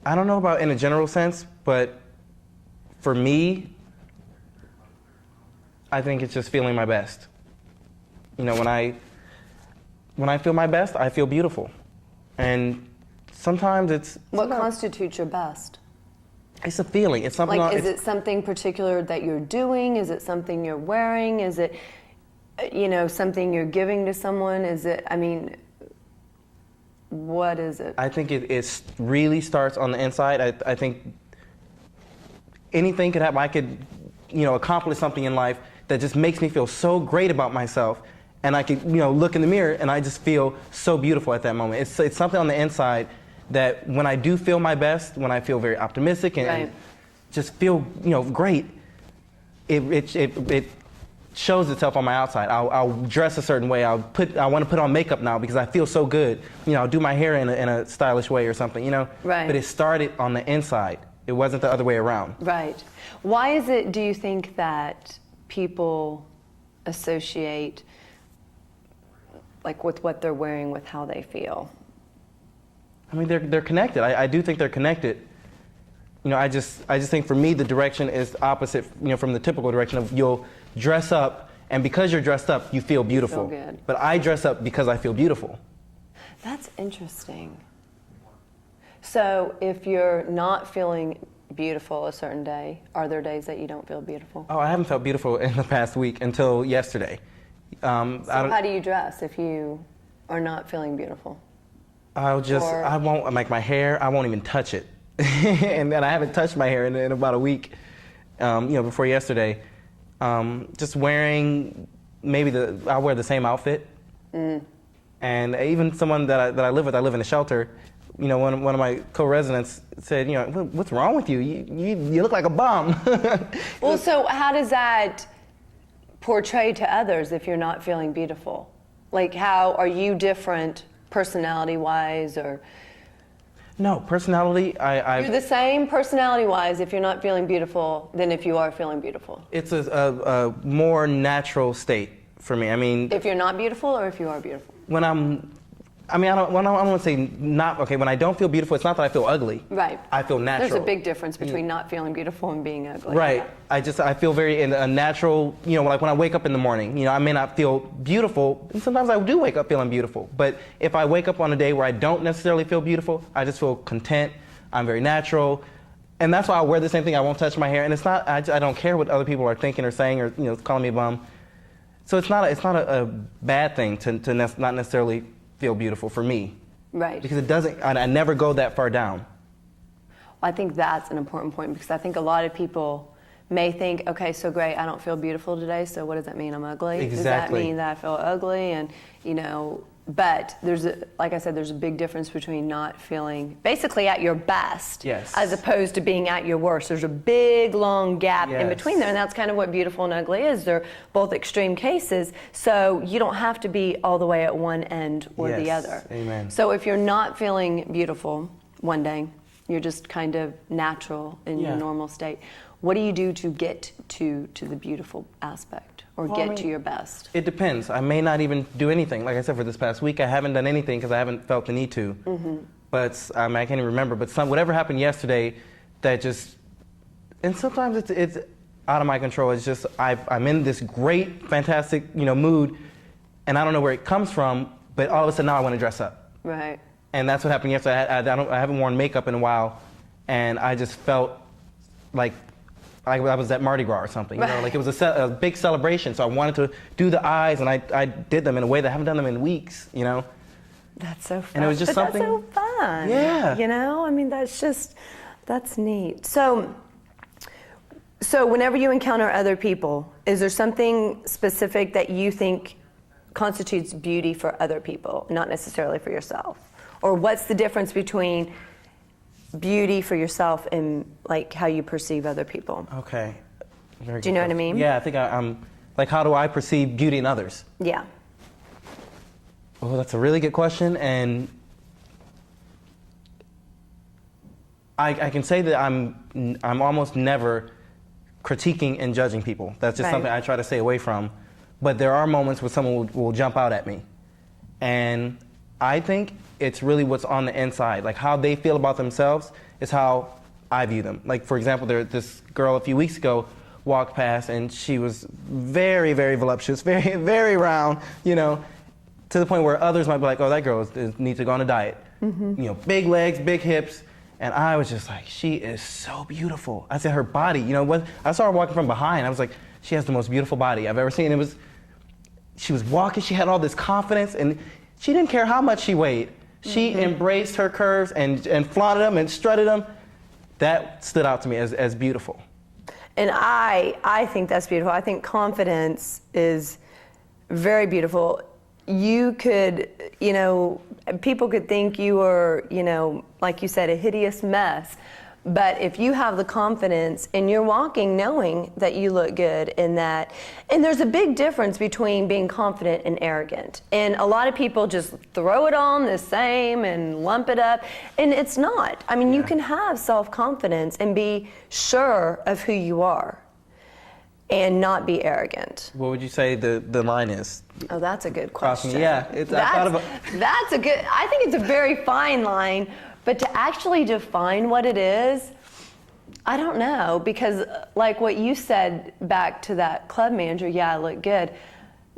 I don't know about in a general sense, but for me, I think it's just feeling my best. You know, when I feel my best, I feel beautiful. And sometimes it's... What constitutes your best? It's a feeling. It's something... Like, is it something particular that you're doing? Is it something you're wearing? Is it, you know, something you're giving to someone? Is it, I mean, what is it? I think it really starts on the inside. I think anything could happen. I could, you know, accomplish something in life that just makes me feel so great about myself. And I could, you know, look in the mirror and I just feel so beautiful at that moment. It's something on the inside that when I do feel my best, when I feel very optimistic and just feel, you know, great, it shows itself on my outside. I'll dress a certain way. I want to put on makeup now because I feel so good. You know, I'll do my hair in a stylish way or something, you know. Right. But it started on the inside. It wasn't the other way around. Right. Why is it, do you think, that people associate, like, with what they're wearing with how they feel? I mean, they're connected. I do think they're connected. You know, I just think for me the direction is opposite, you know, from the typical direction of you'll dress up, and because you're dressed up, you feel beautiful. Feel good. But I dress up because I feel beautiful. That's interesting. So if you're not feeling beautiful a certain day, are there days that you don't feel beautiful? Oh, I haven't felt beautiful in the past week until yesterday. So how do you dress if you are not feeling beautiful? I won't, like my hair, I won't even touch it. And then I haven't touched my hair in about a week, you know, before yesterday. Just wearing, I'll wear the same outfit. And even someone that I live with, I live in a shelter, you know, one of my co-residents said, you know, what's wrong with you? You look like a bum. Well, so how does that portray to others if you're not feeling beautiful? Like, how are you different personality-wise, or? No, personality, You're the same personality-wise if you're not feeling beautiful than if you are feeling beautiful. It's a more natural state for me. I mean, if you're not beautiful or if you are beautiful? When I don't want to say not, okay, when I don't feel beautiful, it's not that I feel ugly. Right. I feel natural. There's a big difference between not feeling beautiful and being ugly. Right. I feel very in a natural, you know, like when I wake up in the morning, you know, I may not feel beautiful, and sometimes I do wake up feeling beautiful, but if I wake up on a day where I don't necessarily feel beautiful, I just feel content, I'm very natural, and that's why I wear the same thing. I won't touch my hair, and it's not, I don't care what other people are thinking or saying or, you know, calling me a bum. So it's not a bad thing to not necessarily feel beautiful for me. Right. Because it doesn't, I never go that far down. I think that's an important point, because I think a lot of people may think, okay, so great, I don't feel beautiful today, so what does that mean? I'm ugly? Exactly. Does that mean that I feel ugly? And, you know, but like I said, there's a big difference between not feeling basically at your best, yes, as opposed to being at your worst. There's a big, long gap in between there, and that's kind of what beautiful and ugly is. They're both extreme cases, so you don't have to be all the way at one end or the other. Amen. So if you're not feeling beautiful one day, you're just kind of natural in your normal state, what do you do to get to the beautiful aspect, or get to your best? It depends. I may not even do anything. Like I said, for this past week, I haven't done anything because I haven't felt the need to. But I can't even remember. But whatever happened yesterday, that just, and sometimes it's out of my control. It's just I'm in this great, fantastic, you know, mood, and I don't know where it comes from. But all of a sudden now I want to dress up. Right. And that's what happened yesterday. I haven't worn makeup in a while, and I just felt like I was at Mardi Gras or something, you know, like it was a big celebration. So I wanted to do the eyes, and I did them in a way that I haven't done them in weeks, you know. That's so fun. And it was just something. That's so fun. Yeah. You know, I mean, that's neat. So whenever you encounter other people, is there something specific that you think constitutes beauty for other people, not necessarily for yourself? Or what's the difference between beauty for yourself and like how you perceive other people? Okay. Very Do you know what I mean? Yeah, I think I'm like, how do I perceive beauty in others? Yeah. Oh, that's a really good question, and I can say that I'm almost never critiquing and judging people. That's just something I try to stay away from. But there are moments where someone will jump out at me, and I think it's really what's on the inside, like how they feel about themselves is how I view them. Like, for example, this girl a few weeks ago walked past, and she was very, very voluptuous, very, very round, you know, to the point where others might be like, oh, that girl needs to go on a diet. You know, big legs, big hips. And I was just like, she is so beautiful. I said, her body, you know, I saw her walking from behind. I was like, she has the most beautiful body I've ever seen. She was walking, she had all this confidence, and she didn't care how much she weighed. She embraced her curves and flaunted them and strutted them. That stood out to me as beautiful. And I think that's beautiful. I think confidence is very beautiful. You could, you know, people could think you were, you know, like you said, a hideous mess. But if you have the confidence and you're walking knowing that you look good and there's a big difference between being confident and arrogant. And a lot of people just throw it on the same and lump it up, and it's not. I mean, you can have self-confidence and be sure of who you are and not be arrogant. What would you say the line is? Oh, that's a good question. Yeah, that's a good, I think it's a very fine line, but to actually define what it is, I don't know, because like what you said back to that club manager, yeah, I look good.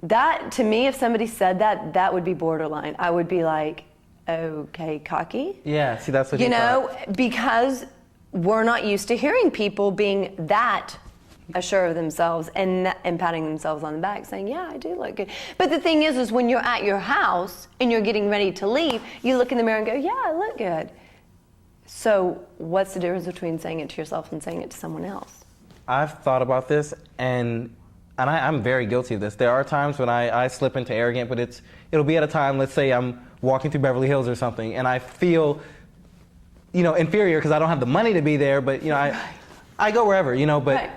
That, to me, if somebody said that, that would be borderline. I would be like, okay, cocky. Yeah, see, that's what you know, because we're not used to hearing people being that assured of themselves and patting themselves on the back saying, yeah, I do look good. But the thing is when you're at your house and you're getting ready to leave, you look in the mirror and go, yeah, I look good. So what's the difference between saying it to yourself and saying it to someone else? I've thought about this, and I'm very guilty of this. There are times when I slip into arrogant, but it'll be at a time, let's say I'm walking through Beverly Hills or something, and I feel, you know, inferior because I don't have the money to be there, but, you know, I go wherever, you know, but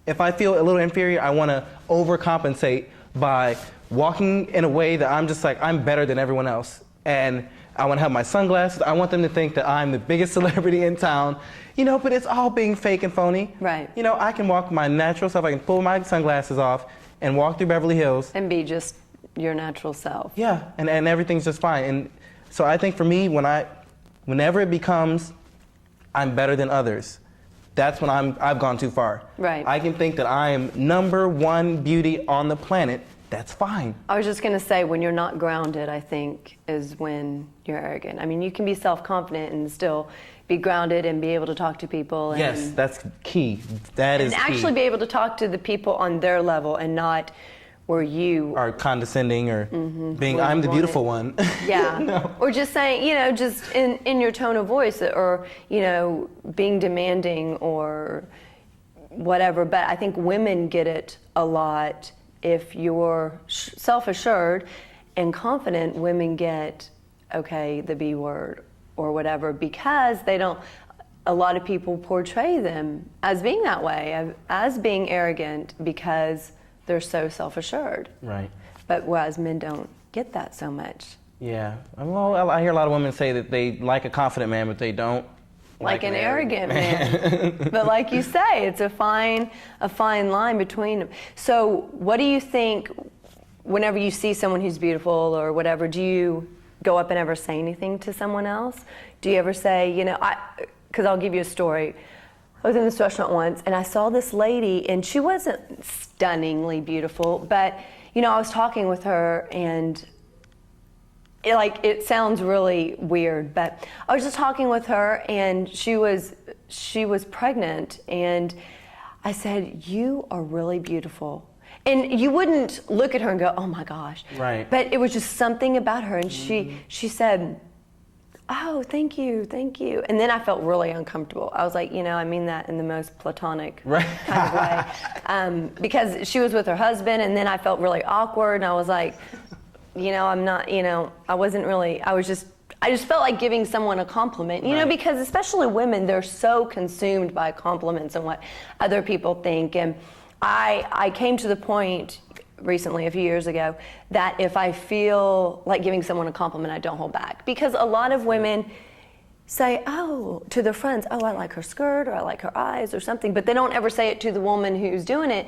if I feel a little inferior, I want to overcompensate by walking in a way that I'm just like, I'm better than everyone else. And I want to have my sunglasses. I want them to think that I'm the biggest celebrity in town. You know, but it's all being fake and phony. Right. You know, I can walk my natural self. I can pull my sunglasses off and walk through Beverly Hills. And be just your natural self. Yeah, and everything's just fine. And so I think for me, whenever it becomes, I'm better than others, that's when I've gone too far. Right. I can think that I am #1 beauty on the planet. That's fine. I was just going to say, when you're not grounded, I think, is when you're arrogant. I mean, you can be self-confident and still be grounded and be able to talk to people. And, yes, that's key. That is key. And actually be able to talk to the people on their level and not where you are condescending or being, I'm the beautiful one. Yeah. No. Or just saying, you know, just in your tone of voice, or, you know, being demanding or whatever. But I think women get it a lot. If you're self-assured and confident, women get, okay, the B word or whatever, because they don't, a lot of people portray them as being that way, as being arrogant because they're so self-assured. Right. But whereas men don't get that so much. Yeah. Well, I hear a lot of women say that they like a confident man, but they don't like an arrogant man. But like you say, it's a fine line between them. So what do you think, whenever you see someone who's beautiful or whatever, do you go up and ever say anything to someone else? Do you ever say, you know, because I'll give you a story. I was in this restaurant once and I saw this lady, and she wasn't stunningly beautiful, but, you know, I was talking with her, and it sounds really weird, but I was just talking with her, and she was pregnant, and I said, you are really beautiful. And you wouldn't look at her and go, oh my gosh. Right. But it was just something about her, and she said, oh, thank you. And then I felt really uncomfortable. I was like, you know, I mean that in the most platonic kind of way. Because she was with her husband, and then I felt really awkward, and I was like, you know, I'm not, you know, I just felt like giving someone a compliment, you know, because especially women, they're so consumed by compliments and what other people think. And I came to the point recently, a few years ago, that if I feel like giving someone a compliment, I don't hold back. Because a lot of women say, oh, to their friends, oh, I like her skirt, or I like her eyes, or something, but they don't ever say it to the woman who's doing it.